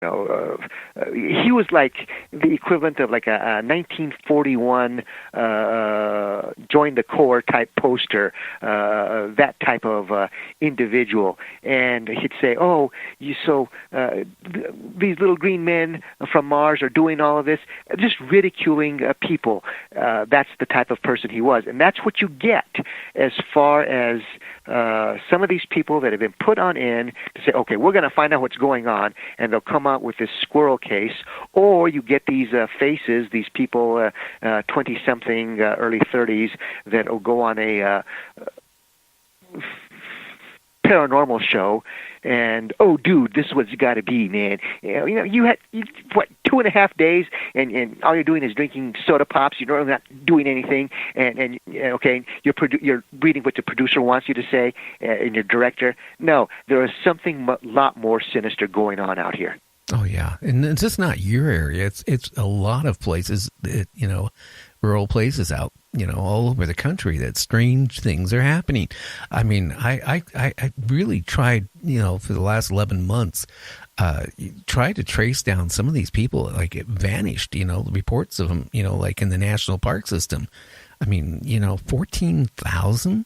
he was like the equivalent of like a 1941 join the Corps type poster, that type of individual. And he'd say, "Oh, these little green men from Mars are doing all of this," just ridiculing people. That's the type of person he was, and that's what you get as far as some of these people that have been put on in to say, "Okay, we're going to find out what's going on," and they'll come out with this squirrel case. Or you get these faces, these people, 20-something, early 30s, that will go on a paranormal show, and oh, dude, this is what it's got to be, man. You had 2.5 days, and all you're doing is drinking soda pops. You're not doing anything, and okay, you're reading what the producer wants you to say, and your director. No, there is something lot more sinister going on out here. Oh yeah, and it's just not your area. It's a lot of places that, rural places out, all over the country that strange things are happening. I mean, I really tried, for the last 11 months, tried to trace down some of these people, like it vanished, reports of them, like in the national park system. I mean, 14,000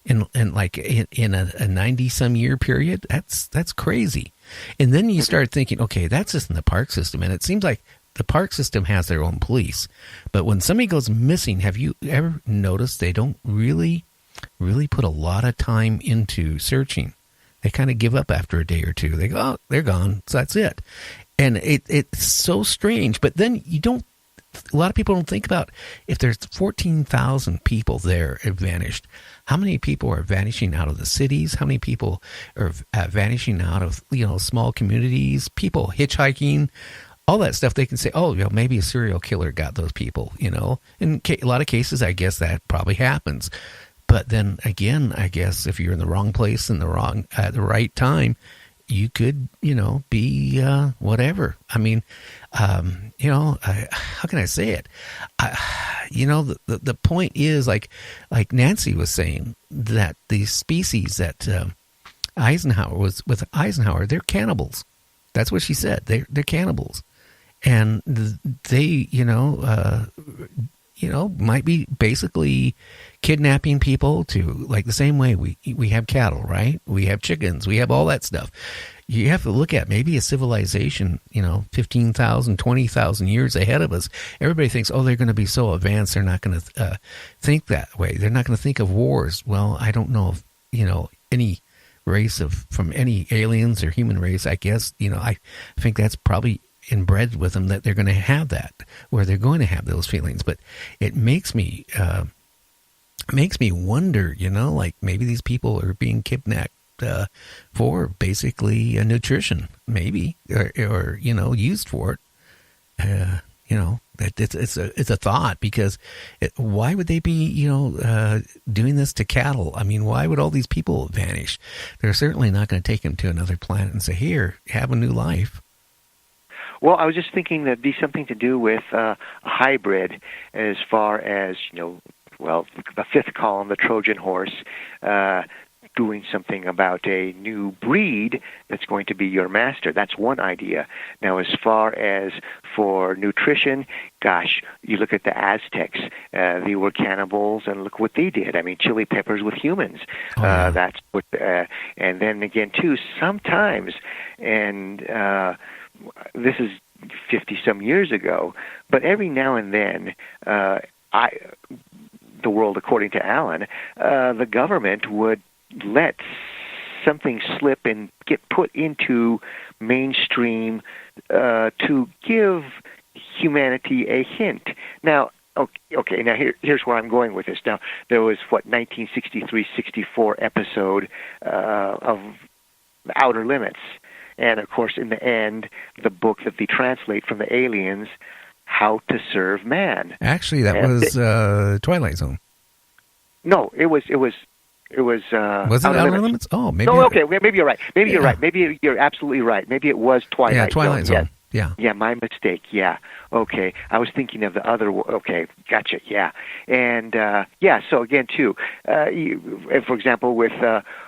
in a 90-some year period. That's crazy. And then you start thinking, okay, that's just in the park system. And it seems like the park system has their own police. But when somebody goes missing, have you ever noticed they don't really put a lot of time into searching? They kind of give up after a day or two. They go, oh, they're gone. So that's it. And it's so strange. But then a lot of people don't think about, if there's 14,000 people there have vanished, how many people are vanishing out of the cities? How many people are vanishing out of, small communities, people hitchhiking, all that stuff? They can say, oh, maybe a serial killer got those people, In a lot of cases, I guess that probably happens. But then again, I guess if you're in the wrong place and at the right time, you could, be whatever. I mean, how can I say it? The point is, like Nancy was saying, that the species that Eisenhower was with Eisenhower, they're cannibals. That's what she said. They're cannibals, and they, might be basically kidnapping people to, like the same way we have cattle, right? We have chickens, we have all that stuff. You have to look at maybe a civilization, 15,000, 20,000 years ahead of us. Everybody thinks, oh, they're going to be so advanced, they're not going to think that way. They're not going to think of wars. Well, I don't know if, any race from any aliens or human race, I guess, I think that's probably inbred with them, that they're going to have that, where they're going to have those feelings. But it makes me wonder, like maybe these people are being kidnapped for basically nutrition, maybe, or used for it. It's a thought, because why would they be doing this to cattle? I mean, why would all these people vanish? They're certainly not going to take them to another planet and say, here, have a new life. Well, I was just thinking that'd be something to do with a hybrid, as far as, the fifth column, the Trojan horse, doing something about a new breed that's going to be your master. That's one idea. Now, as far as for nutrition, gosh, you look at the Aztecs. They were cannibals, and look what they did. I mean, chili peppers with humans. Oh, yeah. That's what. And then again, too, sometimes, and this is 50-some years ago, but every now and then, the world, according to Allan, the government would let something slip and get put into mainstream to give humanity a hint. Now, okay. Now here's where I'm going with this. Now, there was 1963-64 episode of The Outer Limits, and of course, in the end, the book that they translate from the aliens, How to Serve Man. Actually, that was Twilight Zone. No, it was. Was it Outer Limits? Oh, maybe. No, okay. Maybe you're right. Maybe you're right. Maybe you're absolutely right. Maybe it was Twilight. Yeah, Twilight Zone. Yeah. Yeah, my mistake. Yeah. Okay. I was thinking of the other. Okay. Gotcha. Yeah. And, so again, too, for example, with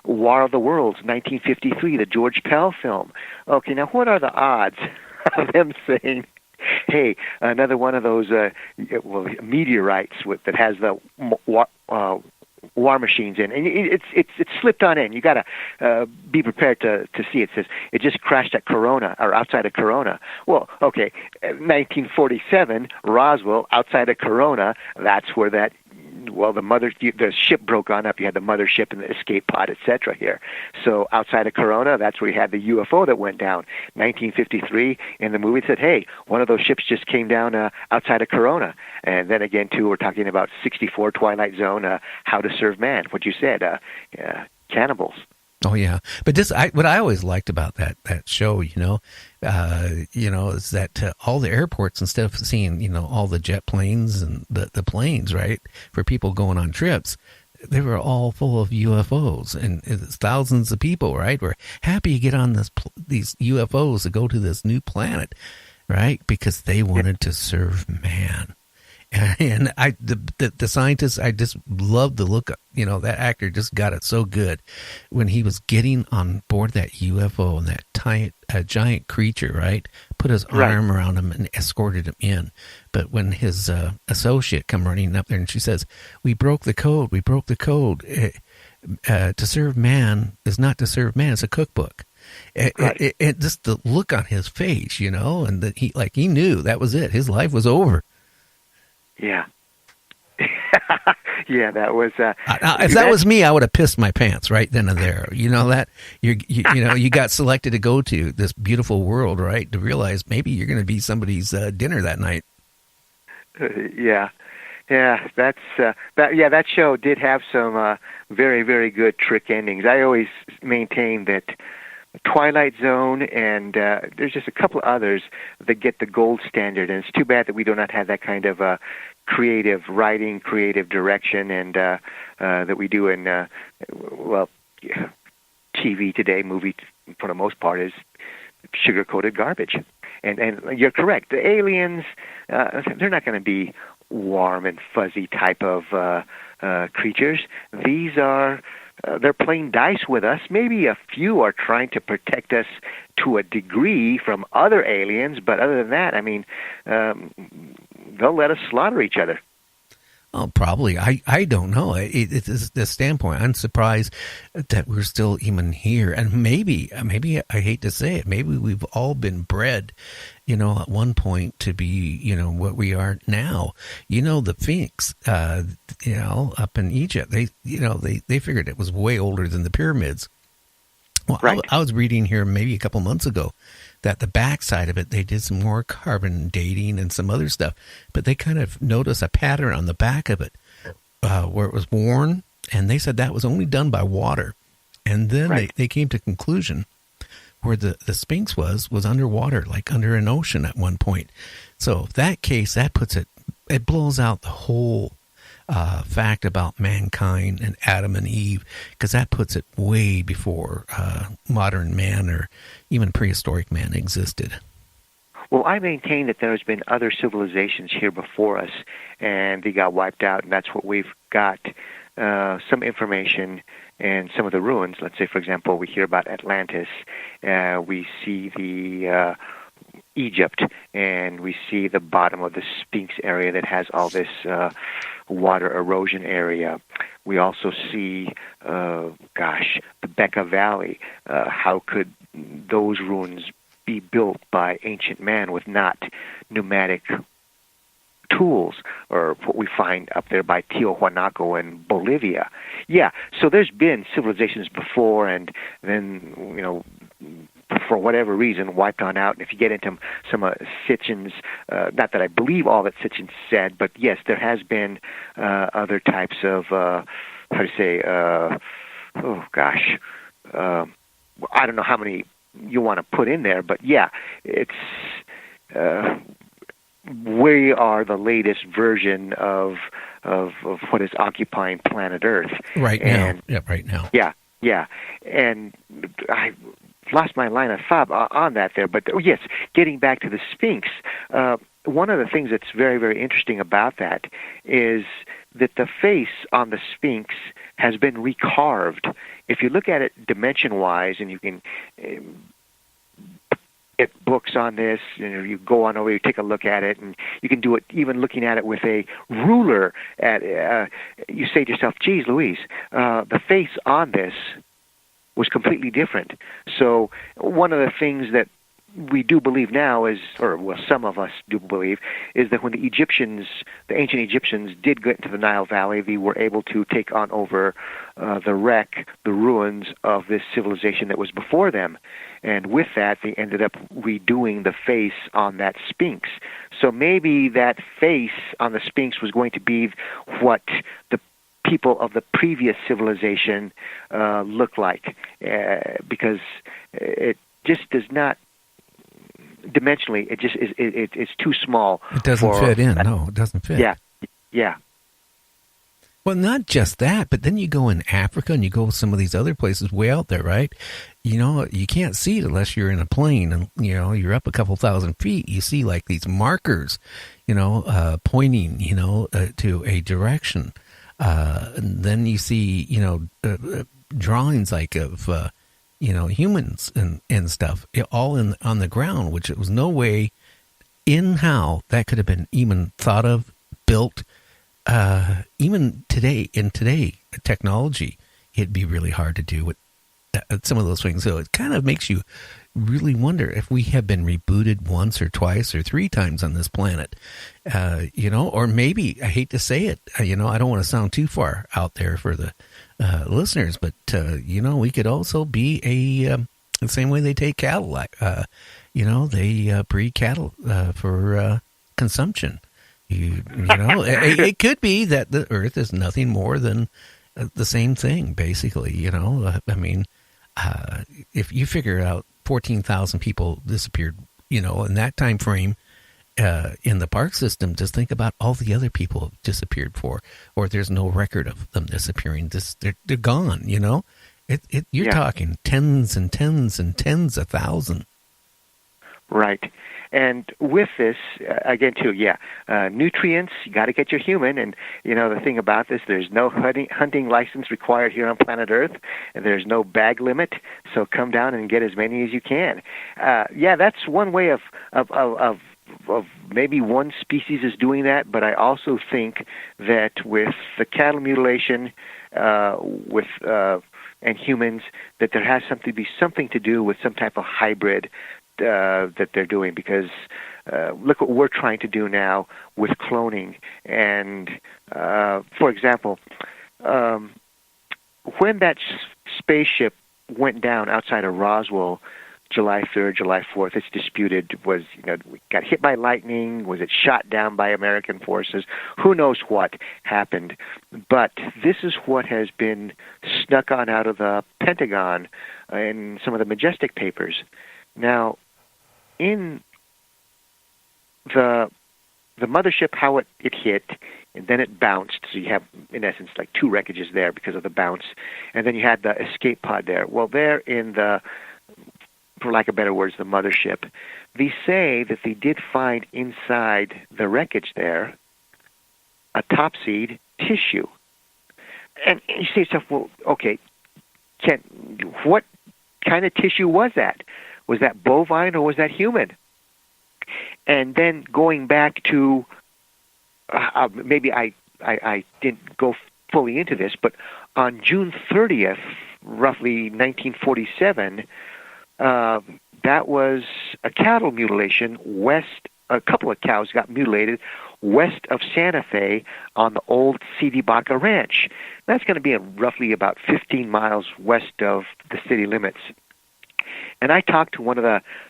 War of the Worlds, 1953, the George Pell film. Okay. Now, what are the odds of them saying, hey, another one of those meteorites that has the war machines in, and it's slipped on in. You got to be prepared to see it. Says it just crashed at Corona or outside of Corona. Well, okay, 1947, Roswell, outside of Corona. That's where that. Well, the ship broke on up. You had the mothership and the escape pod, etc. Here. So outside of Corona, that's where you had the UFO that went down. 1953, in the movie, it said, hey, one of those ships just came down outside of Corona. And then again, too, we're talking about 64, Twilight Zone, How to Serve Man, what you said, cannibals. Oh yeah, but what I always liked about that show, is that all the airports, instead of seeing all the jet planes and the planes, right, for people going on trips, they were all full of UFOs, and it's thousands of people, right, were happy to get on these UFOs to go to this new planet, right, because they wanted to serve man. And the scientists, I just loved the look. That actor just got it so good when he was getting on board that UFO and that giant creature, right? Put his arm around him and escorted him in. But when his associate come running up there and she says, "We broke the code. We broke the code. To serve man is not to serve man. It's a cookbook." It just the look on his face, and that he knew that was it. His life was over. Yeah. Yeah, that was. If that was me, I would have pissed my pants right then and there. You know that you got selected to go to this beautiful world, right? To realize maybe you're going to be somebody's dinner that night. Yeah, that's that show did have some very, very good trick endings. I always maintain that Twilight Zone and there's just a couple of others that get the gold standard, and it's too bad that we do not have that kind of creative writing, creative direction, and that we do in TV today. Movie, for the most part, is sugar-coated garbage. And you're correct. The aliens, they're not going to be warm and fuzzy type of creatures. These are. They're playing dice with us. Maybe a few are trying to protect us to a degree from other aliens, but other than that, I mean, they'll let us slaughter each other. Oh, probably. I don't know. It's the standpoint. I'm surprised that we're still even here. And maybe I hate to say it, maybe we've all been bred, at one point to be, what we are now. The Sphinx, up in Egypt, they figured it was way older than the pyramids. Well, right. I was reading here maybe a couple months ago that the backside of it, they did some more carbon dating and some other stuff, but they kind of noticed a pattern on the back of it where it was worn, and they said that was only done by water. And then they came to conclusion where the Sphinx was underwater, like under an ocean at one point. So that case, that puts it blows out the whole fact about mankind and Adam and Eve, because that puts it way before modern man or even prehistoric man existed. Well, I maintain that there's been other civilizations here before us, and they got wiped out, and that's what we've got some information and some of the ruins. Let's say, for example, we hear about Atlantis, we see the Egypt, and we see the bottom of the Sphinx area that has all this water erosion area. We also see, the Becca Valley. How could those ruins be built by ancient man with not pneumatic tools, or what we find up there by Tiahuanaco in Bolivia? Yeah, so there's been civilizations before, and then, for whatever reason, wiped on out. And if you get into some Sitchin's, not that I believe all that Sitchin said, but yes, there has been other types of, I don't know how many you want to put in there, but yeah, it's we are the latest version of what is occupying planet Earth right now. Yeah, right now. Yeah, and lost my line of thought on that there. But yes, getting back to the Sphinx, one of the things that's very, very interesting about that is that the face on the Sphinx has been recarved. If you look at it dimension-wise, and you can get books on this, you go on over, you take a look at it, and you can do it even looking at it with a ruler. You say to yourself, geez, Louise, the face on this was completely different. So one of the things that we do believe now is, or well, some of us do believe, is that when the ancient Egyptians did get into the Nile Valley, they were able to take on over the ruins of this civilization that was before them. And with that, they ended up redoing the face on that Sphinx. So maybe that face on the Sphinx was going to be what the people of the previous civilization look like, because it just does not, dimensionally, it just is. It's too small. It doesn't fit in. No, it doesn't fit. Yeah. Well, not just that, but then you go in Africa and you go some of these other places way out there, right? You can't see it unless you're in a plane, and you're up a couple thousand feet. You see like these markers, pointing, to a direction. And then you see, drawings like of, humans and stuff, all on the ground, which it was no way in how that could have been even thought of, built. Even today, in technology, it'd be really hard to do with some of those things. So it kind of makes you really wonder if we have been rebooted once or twice or three times on this planet, or maybe, I hate to say it, I don't want to sound too far out there for the listeners, but, we could also be the same way they take cattle, they breed cattle for consumption. It could be that the Earth is nothing more than the same thing, basically. If you figure out 14,000 people disappeared, in that time frame in the park system, just think about all the other people have disappeared or there's no record of them disappearing. They're gone. You're talking tens and tens and tens of thousands. Right. And with this, again, too, nutrients, you got to get your human. And, the thing about this, there's no hunting license required here on planet Earth, and there's no bag limit, so come down and get as many as you can. That's one way of maybe one species is doing that, but I also think that with the cattle mutilation, and humans, that there has something to do with some type of hybrid that they're doing, because look what we're trying to do now with cloning. And for example, when that spaceship went down outside of Roswell, July 3rd, July 4th, it's disputed. Was got hit by lightning? Was it shot down by American forces? Who knows what happened? But this is what has been snuck on out of the Pentagon in some of the Majestic papers. Now, in the mothership, how it hit, and then it bounced. So you have, in essence, like two wreckages there because of the bounce. And then you had the escape pod there. Well, there in the, for lack of better words, the mothership, they say that they did find inside the wreckage there a top-seed tissue. And you say to yourself, well, okay, what kind of tissue was that? Was that bovine or was that human? And then going back to, maybe I didn't go fully into this, but on June 30th, roughly 1947, that was a cattle mutilation a couple of cows got mutilated west of Santa Fe on the old C.D. Baca Ranch. That's going to be roughly about 15 miles west of the city limits. And I talked to one of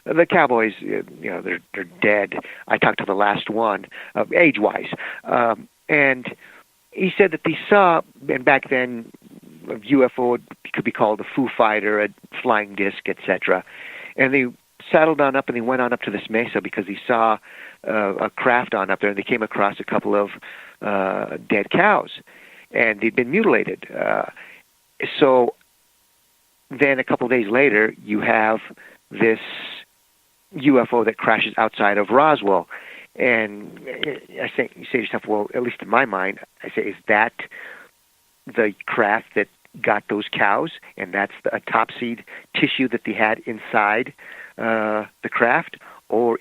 the cowboys. They're dead. I talked to the last one, age-wise, and he said that they saw, and back then, a UFO could be called a Foo Fighter, a flying disc, etc. And they saddled on up and they went on up to this mesa because they saw a craft on up there, and they came across a couple of dead cows, and they'd been mutilated. So then a couple of days later, you have this UFO that crashes outside of Roswell. And I say, you say to yourself, well, at least in my mind, I say, is that the craft that got those cows, and that's the autopsied tissue that they had inside the craft, or